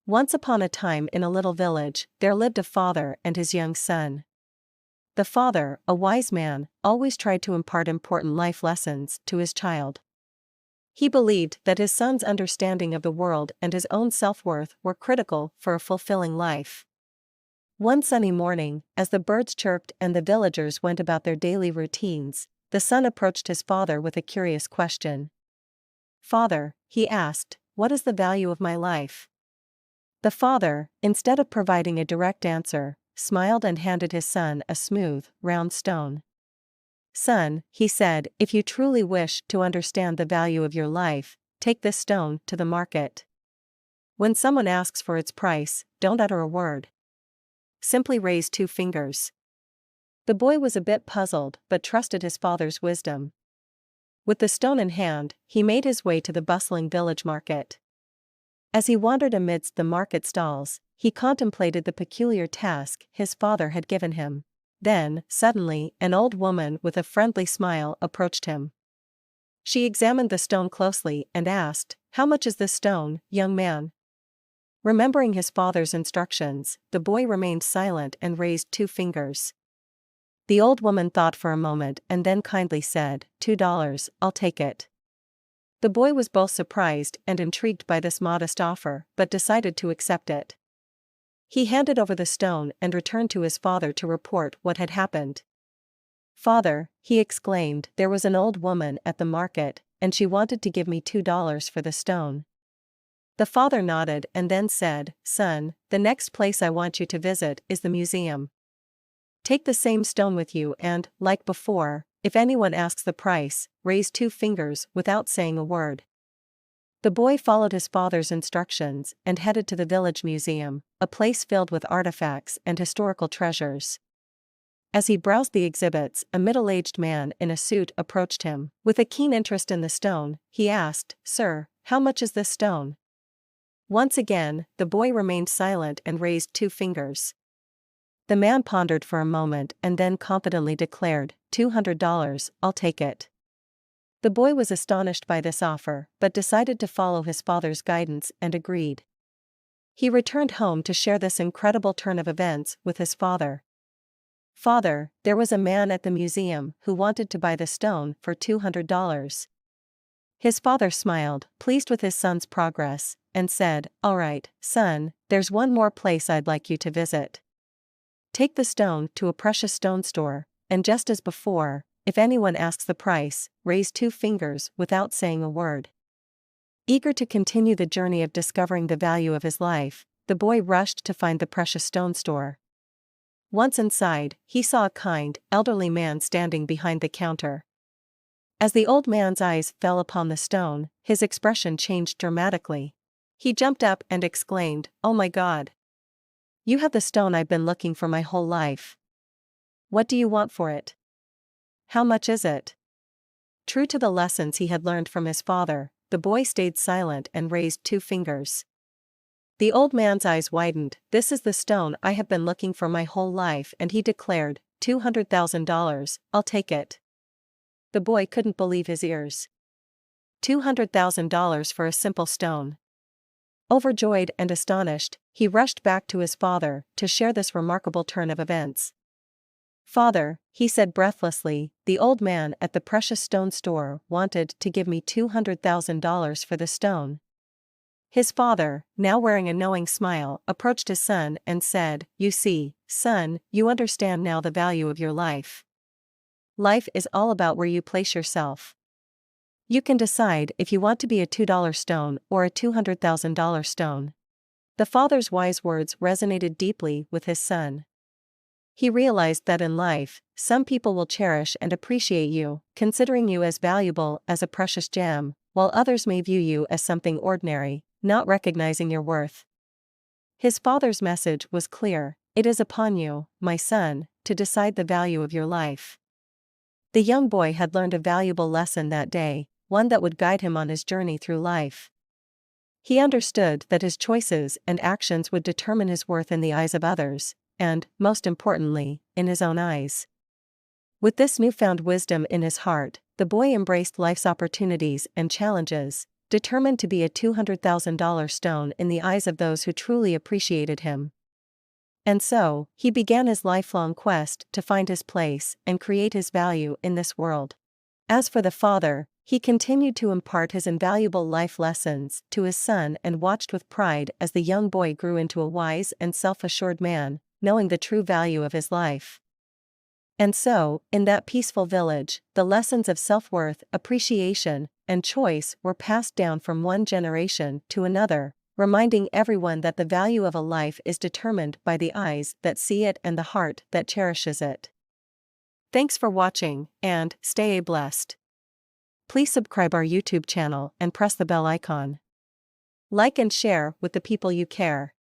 Once upon a time in a little village, there lived a father and his young son. The father, a wise man, always tried to impart important life lessons to his child. He believed that his son's understanding of the world and his own self-worth were critical for a fulfilling life. One sunny morning, as the birds chirped and the villagers went about their daily routines, the son approached his father with a curious question. "Father," he asked, "what is the value of my life?" The father, instead of providing a direct answer, smiled and handed his son a smooth, round stone. "Son," he said, "if you truly wish to understand the value of your life, take this stone to the market. When someone asks for its price, don't utter a word. Simply raise 2 fingers." The boy was a bit puzzled but trusted his father's wisdom. With the stone in hand, he made his way to the bustling village market. As he wandered amidst the market stalls, he contemplated the peculiar task his father had given him. Then, suddenly, an old woman with a friendly smile approached him. She examined the stone closely and asked, "How much is this stone, young man?" Remembering his father's instructions, the boy remained silent and raised 2 fingers. The old woman thought for a moment and then kindly said, $2, I'll take it." The boy was both surprised and intrigued by this modest offer, but decided to accept it. He handed over the stone and returned to his father to report what had happened. "Father," he exclaimed, "there was an old woman at the market, and she wanted to give me $2 for the stone." The father nodded and then said, "Son, the next place I want you to visit is the museum. Take the same stone with you and, like before, if anyone asks the price, raise 2 fingers without saying a word." The boy followed his father's instructions and headed to the village museum, a place filled with artifacts and historical treasures. As he browsed the exhibits, a middle-aged man in a suit approached him. With a keen interest in the stone, he asked, "Sir, how much is this stone?" Once again, the boy remained silent and raised 2 fingers. The man pondered for a moment and then confidently declared, $200, I'll take it." The boy was astonished by this offer, but decided to follow his father's guidance and agreed. He returned home to share this incredible turn of events with his father. "Father, there was a man at the museum who wanted to buy the stone for $200. His father smiled, pleased with his son's progress, and said, "All right, son, there's one more place I'd like you to visit. Take the stone to a precious stone store, and just as before, if anyone asks the price, raise 2 fingers without saying a word." Eager to continue the journey of discovering the value of his life, the boy rushed to find the precious stone store. Once inside, he saw a kind, elderly man standing behind the counter. As the old man's eyes fell upon the stone, his expression changed dramatically. He jumped up and exclaimed, "Oh my God! You have the stone I've been looking for my whole life. What do you want for it? How much is it?" True to the lessons he had learned from his father, the boy stayed silent and raised 2 fingers. The old man's eyes widened. "This is the stone I have been looking for my whole life," and he declared, $200,000, I'll take it." The boy couldn't believe his ears. $200,000 for a simple stone. Overjoyed and astonished, he rushed back to his father to share this remarkable turn of events. "Father," he said breathlessly, "the old man at the precious stone store wanted to give me $200,000 for the stone." His father, now wearing a knowing smile, approached his son and said, "You see, son, you understand now the value of your life. Life is all about where you place yourself. You can decide if you want to be a $2 stone or a $200,000 stone." The father's wise words resonated deeply with his son. He realized that in life, some people will cherish and appreciate you, considering you as valuable as a precious gem, while others may view you as something ordinary, not recognizing your worth. His father's message was clear: it is upon you, my son, to decide the value of your life. The young boy had learned a valuable lesson that day, one that would guide him on his journey through life. He understood that his choices and actions would determine his worth in the eyes of others, and, most importantly, in his own eyes. With this newfound wisdom in his heart, the boy embraced life's opportunities and challenges, determined to be a $200,000 stone in the eyes of those who truly appreciated him. And so, he began his lifelong quest to find his place and create his value in this world. As for the father, he continued to impart his invaluable life lessons to his son and watched with pride as the young boy grew into a wise and self-assured man, knowing the true value of his life. And so, in that peaceful village, the lessons of self-worth, appreciation, and choice were passed down from one generation to another, reminding everyone that the value of a life is determined by the eyes that see it and the heart that cherishes it. Thanks for watching, and stay blessed. Please subscribe our YouTube channel and press the bell icon. Like and share with the people you care.